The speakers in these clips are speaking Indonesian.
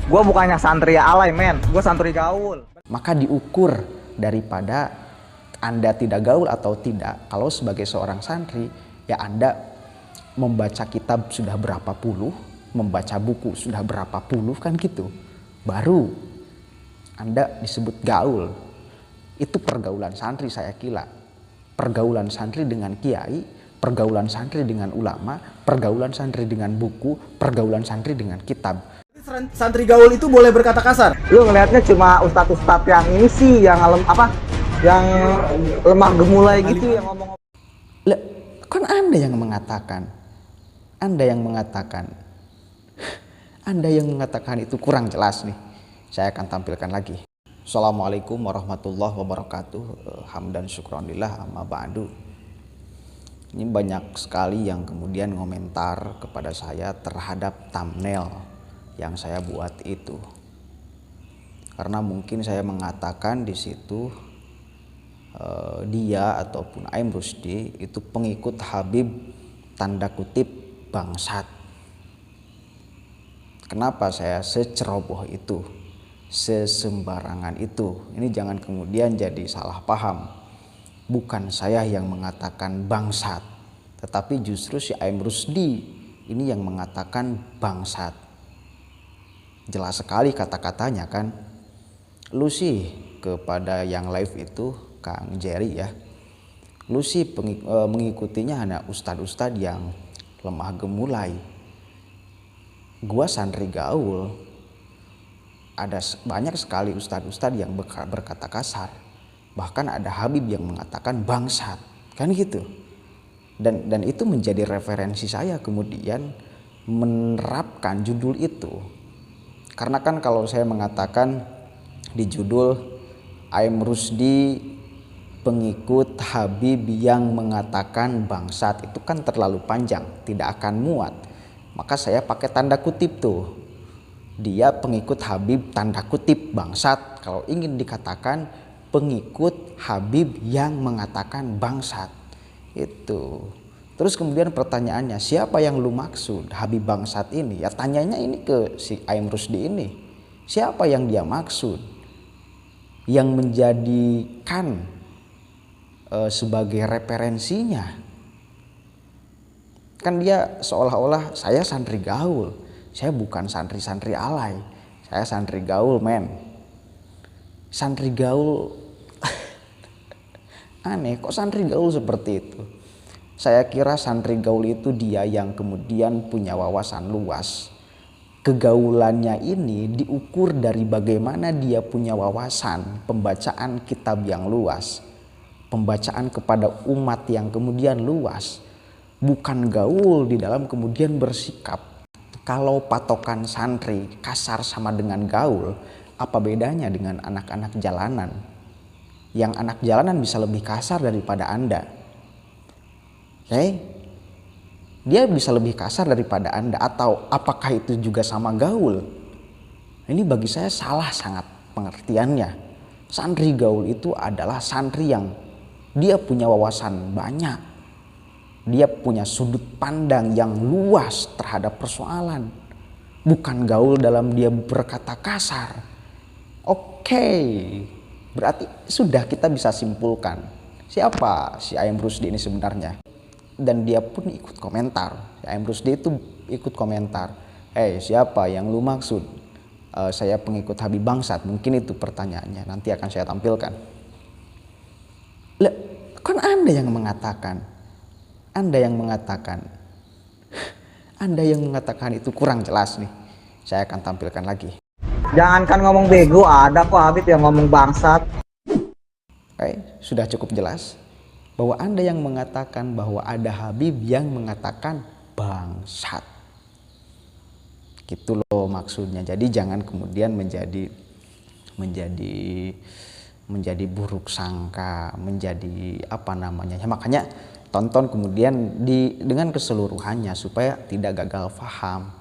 Gue bukannya santri alay men, gue santri gaul. Maka diukur daripada Anda tidak gaul atau tidak. Kalau sebagai seorang santri, ya Anda membaca kitab sudah berapa puluh, membaca buku sudah berapa puluh, kan gitu. Baru Anda disebut gaul. Itu pergaulan santri, saya kira. Pergaulan santri dengan kiai, pergaulan santri dengan ulama, pergaulan santri dengan buku, pergaulan santri dengan kitab. Santri gaul itu boleh berkata kasar. Lu ngelihatnya cuma ustadz-ustadz yang ini sih, yang yang lemah gemulai gitu, yang ngomong. Lah, kan Anda yang mengatakan, Anda yang mengatakan itu kurang jelas nih. Saya akan tampilkan lagi. Assalamualaikum warahmatullahi wabarakatuh. Hamdan syukronillah amma ba'du. Ini banyak sekali yang kemudian komentar kepada saya terhadap thumbnail yang saya buat itu. Karena mungkin saya mengatakan di situ dia ataupun Aim Rusdi itu pengikut Habib tanda kutip bangsat. Kenapa saya seceroboh itu, sesembarangan itu? Ini jangan kemudian jadi salah paham. Bukan saya yang mengatakan bangsat, tetapi justru si Aim Rusdi ini yang mengatakan bangsat. Jelas sekali kata-katanya kan. Lu sih kepada yang live itu Kang Jerry ya, lu sih mengikutinya hanya ustadz-ustadz yang lemah gemulai. Gua santri gaul, ada banyak sekali ustadz-ustadz yang berkata kasar. Bahkan ada Habib yang mengatakan bangsat, kan gitu. Dan itu menjadi referensi saya kemudian menerapkan judul itu. Karena kan kalau saya mengatakan di judul Aim Rusdi pengikut Habib yang mengatakan bangsat, itu kan terlalu panjang, tidak akan muat. Maka saya pakai tanda kutip tuh. Dia pengikut Habib tanda kutip bangsat. Kalau ingin dikatakan pengikut Habib yang mengatakan bangsat. Itu. Terus kemudian pertanyaannya, siapa yang lu maksud Habib bangsat ini? Ya tanyanya ini ke si Aim Rusdi ini. Siapa yang dia maksud? Yang menjadikan sebagai referensinya. Kan dia seolah-olah saya santri gaul. Saya bukan santri-santri alay. Saya santri gaul men. Santri gaul aneh, kok santri gaul seperti itu? Saya kira santri gaul itu dia yang kemudian punya wawasan luas. Kegaulannya ini diukur dari bagaimana dia punya wawasan pembacaan kitab yang luas. Pembacaan kepada umat yang kemudian luas. Bukan gaul di dalam kemudian bersikap. Kalau patokan santri kasar sama dengan gaul, apa bedanya dengan anak-anak jalanan? Yang anak jalanan bisa lebih kasar daripada Anda. Dia bisa lebih kasar daripada Anda, atau apakah itu juga sama gaul? Ini bagi saya salah sangat pengertiannya. Santri gaul itu adalah santri yang dia punya wawasan banyak. Dia punya sudut pandang yang luas terhadap persoalan. Bukan gaul dalam dia berkata kasar. Oke, berarti sudah kita bisa simpulkan siapa si Aim Rusdi ini sebenarnya. Dan dia pun ikut komentar. Aim Rusdi itu ikut komentar. Siapa yang lu maksud? Saya pengikut Habib bangsat. Mungkin itu pertanyaannya. Nanti akan saya tampilkan. Lah, kan Anda yang mengatakan. Anda yang mengatakan itu kurang jelas nih. Saya akan tampilkan lagi. Jangankan ngomong bego, ada kok Habib yang ngomong bangsat. Sudah cukup jelas bahwa Anda yang mengatakan bahwa ada Habib yang mengatakan bangsat. Gitu loh maksudnya. Jadi jangan kemudian menjadi buruk sangka, menjadi apa namanya. Makanya tonton kemudian dengan keseluruhannya supaya tidak gagal paham.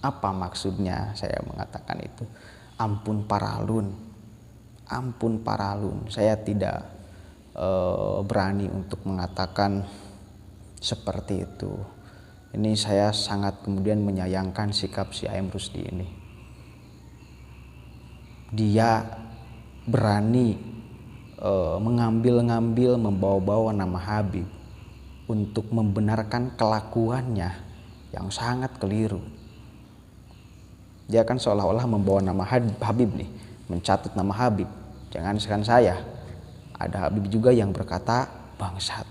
Apa maksudnya saya mengatakan itu? Ampun paralun. Ampun paralun. Saya tidak berani untuk mengatakan seperti itu. Ini saya sangat kemudian menyayangkan sikap si Aim Rusdi ini. dia berani mengambil-ngambil, membawa-bawa nama Habib untuk membenarkan kelakuannya yang sangat keliru. Dia kan seolah-olah membawa nama Habib nih, mencatut nama Habib. Jangankan saya, ada Habib juga yang berkata bangsat.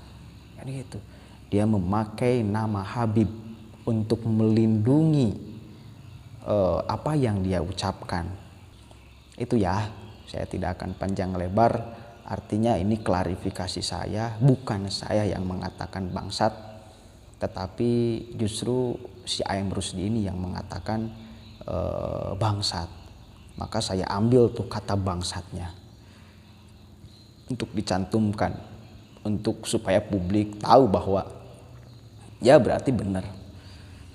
Kan gitu. Dia memakai nama Habib untuk melindungi apa yang dia ucapkan. Itu ya, saya tidak akan panjang lebar. Artinya ini klarifikasi saya, bukan saya yang mengatakan bangsat, tetapi justru si Aim Rusdi ini yang mengatakan bangsat. Maka saya ambil tuh kata bangsatnya untuk dicantumkan, untuk supaya publik tahu bahwa ya berarti benar.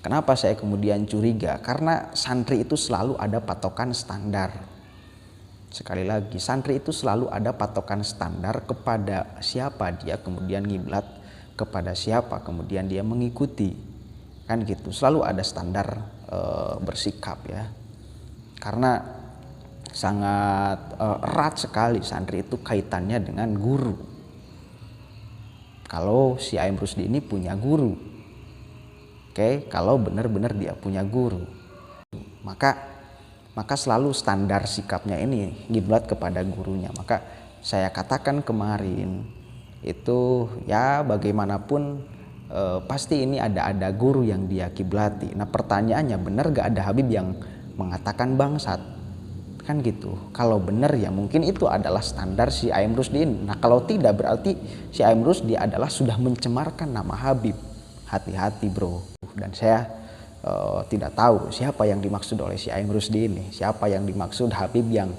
Kenapa saya kemudian curiga? Karena santri itu selalu ada patokan standar. Sekali lagi, santri itu selalu ada patokan standar kepada siapa dia kemudian ngiblat, kepada siapa kemudian dia mengikuti. Kan gitu, selalu ada standar bersikap ya. Karena sangat erat sekali santri itu kaitannya dengan guru. Kalau si Aim Rusdi ini punya guru, oke, kalau benar-benar dia punya guru, maka selalu standar sikapnya ini ngiblat kepada gurunya. Maka saya katakan kemarin itu ya bagaimanapun pasti ini ada guru yang dia kiblati. Nah pertanyaannya, benar gak ada Habib yang mengatakan bangsat? Kan gitu. Kalau benar ya mungkin itu adalah standar si Aim Rusdi. Nah kalau tidak berarti si Aim Rusdi adalah sudah mencemarkan nama Habib. Hati-hati bro. Dan saya tidak tahu siapa yang dimaksud oleh si Aim Rusdi ini. Siapa yang dimaksud Habib yang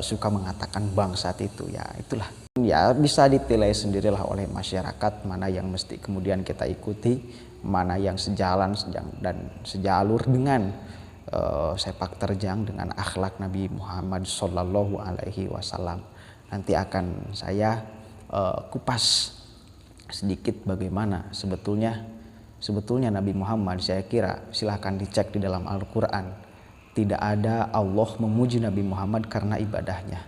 suka mengatakan bangsat itu. Ya itulah. Ya bisa ditilai sendirilah oleh masyarakat mana yang mesti kemudian kita ikuti, mana yang sejalan dan sejalur dengan sepak terjang dengan akhlak Nabi Muhammad Sallallahu Alaihi Wasallam. Nanti akan saya kupas sedikit bagaimana sebetulnya Nabi Muhammad. Saya kira silahkan dicek di dalam Al-Quran, tidak ada Allah memuji Nabi Muhammad karena ibadahnya.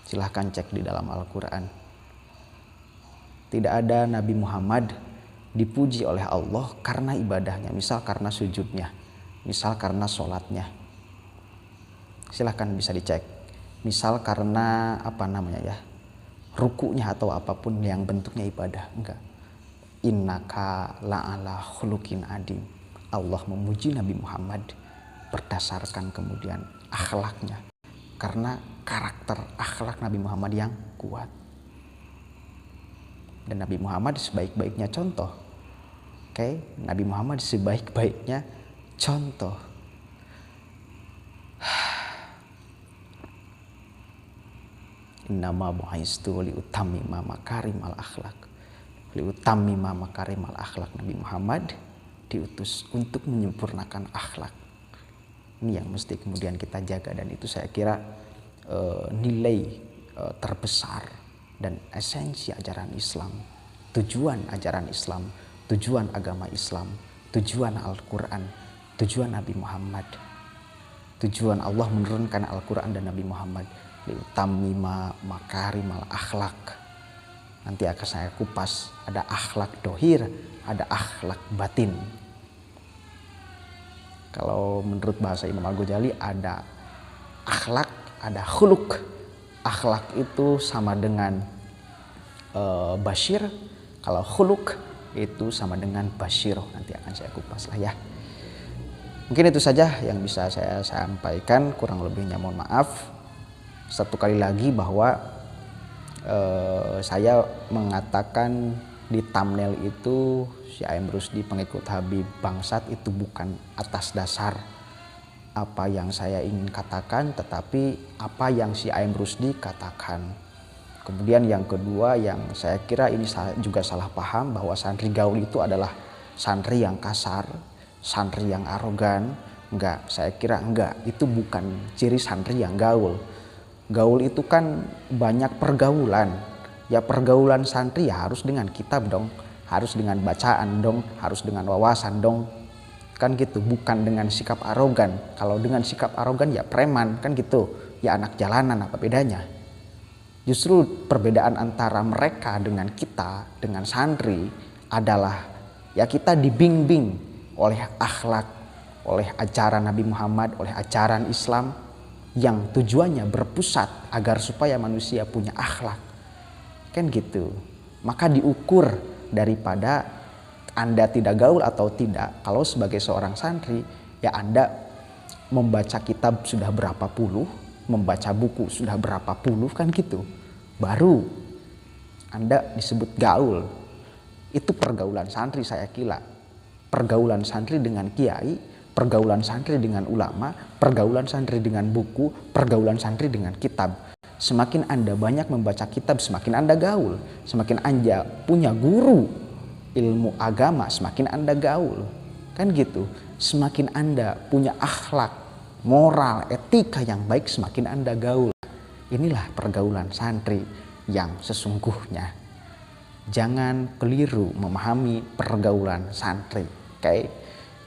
Silahkan cek di dalam Al-Quran. Tidak ada Nabi Muhammad dipuji oleh Allah karena ibadahnya, misal karena sujudnya, misal karena sholatnya. Silahkan bisa dicek. Misal karena rukunya atau apapun yang bentuknya ibadah. Enggak. Innaka la'ala khuluqin adim. Allah memuji Nabi Muhammad berdasarkan kemudian akhlaknya, karena karakter akhlak Nabi Muhammad yang kuat. Dan Nabi Muhammad sebaik-baiknya contoh. Oke, Nabi Muhammad sebaik-baiknya contoh. Innama bu'istu liutammima makarimal akhlak. Liutammima makarimal akhlak. Nabi Muhammad diutus untuk menyempurnakan akhlak. Ini yang mesti kemudian kita jaga, dan itu saya kira nilai terbesar dan esensi ajaran Islam, tujuan ajaran Islam, tujuan agama Islam, tujuan Al-Quran, tujuan Nabi Muhammad, tujuan Allah menurunkan Al-Quran dan Nabi Muhammad, liutammima makarimal akhlak. Nanti akan saya kupas, ada akhlak dohir, ada akhlak batin. Kalau menurut bahasa Imam Al-Ghazali ada akhlak, ada khuluk. Akhlak itu sama dengan basyir, kalau khuluk itu sama dengan basyir. Nanti akan saya kupas lah ya. Mungkin itu saja yang bisa saya sampaikan, kurang lebihnya mohon maaf. Satu kali lagi bahwa saya mengatakan di thumbnail itu si Aim Rusdi pengikut Habib bangsat itu bukan atas dasar apa yang saya ingin katakan, tetapi apa yang si Aim Rusdi katakan. Kemudian yang kedua yang saya kira ini juga salah paham, bahwa santri gaul itu adalah santri yang kasar, santri yang arogan. Enggak, saya kira enggak. Itu bukan ciri santri yang gaul. Gaul itu kan banyak pergaulan. Ya pergaulan santri ya harus dengan kitab dong, harus dengan bacaan dong, harus dengan wawasan dong. kan gitu, bukan dengan sikap arogan. Kalau dengan sikap arogan ya preman, kan gitu, ya anak jalanan, apa bedanya? Justru perbedaan antara mereka dengan kita, dengan santri adalah ya kita dibimbing oleh akhlak, oleh ajaran Nabi Muhammad, oleh ajaran Islam yang tujuannya berpusat agar supaya manusia punya akhlak, kan gitu. Maka diukur daripada Anda tidak gaul atau tidak. Kalau sebagai seorang santri, ya Anda membaca kitab sudah berapa puluh, membaca buku sudah berapa puluh, kan gitu, baru Anda disebut gaul. Itu pergaulan santri, saya kira. Pergaulan santri dengan kiai, pergaulan santri dengan ulama, pergaulan santri dengan buku, pergaulan santri dengan kitab. Semakin Anda banyak membaca kitab, semakin Anda gaul. Semakin Anda punya guru ilmu agama, semakin Anda gaul. Kan gitu. Semakin Anda punya akhlak, moral, etika yang baik, semakin Anda gaul. Inilah pergaulan santri yang sesungguhnya. Jangan keliru memahami pergaulan santri. Oke.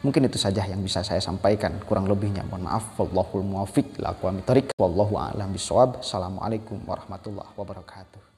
Mungkin itu saja yang bisa saya sampaikan. Kurang lebihnya mohon maaf. Wallahul muwaffiq ila aqwamit thoriq. Wallahu a'lam bishawab. Assalamualaikum warahmatullahi wabarakatuh.